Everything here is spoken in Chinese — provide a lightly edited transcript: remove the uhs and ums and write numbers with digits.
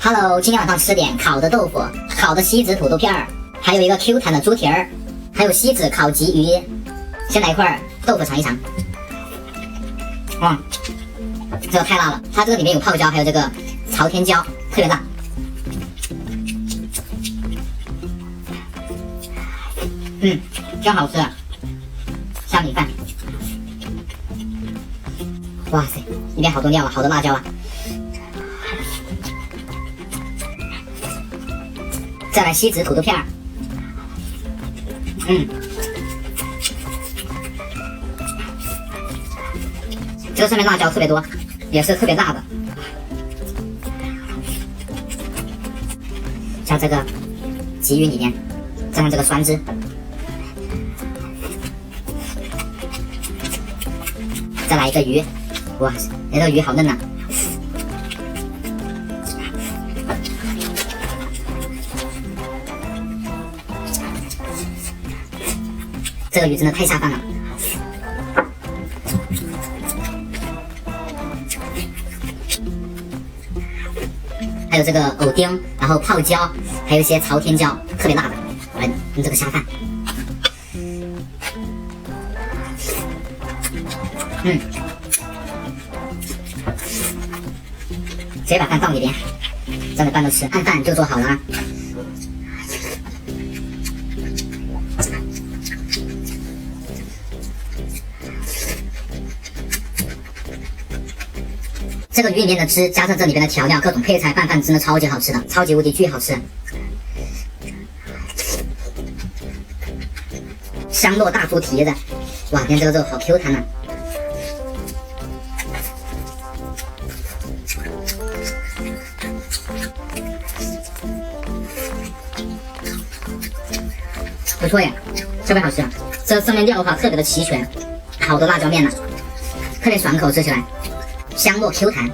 Hello， 今天晚上吃点烤的豆腐、烤的锡纸土豆片儿，还有一个 Q 弹的猪蹄儿，还有锡纸烤鲫鱼。先来一块豆腐尝一尝。哇，这个太辣了！它这个里面有泡椒，还有这个朝天椒，特别辣。真好吃，下米饭。哇塞，里面好多料啊，好多辣椒啊！再来锡纸土豆片儿，这个上面辣椒特别多，也是特别辣的。像这个鲫鱼里面蘸上这个酸汁，再来一个鱼，哇塞，这个鱼好嫩呐！这个鱼真的太下饭了。还有这个藕丁，然后泡椒，还有一些朝天椒，特别辣的，来用这个下饭。直接把饭放里边，这样的饭都吃，按饭就做好了啊。这个鱼里面的汁加上这里边的调料，各种配菜拌饭，真的超级好吃的，超级无敌巨好吃。香糯大猪蹄子，哇，看这个肉好 Q 弹啊！不错呀，特别好吃。这上面料的话特别的齐全，好多辣椒面呢，特别爽口，吃起来香糯 Q 弹。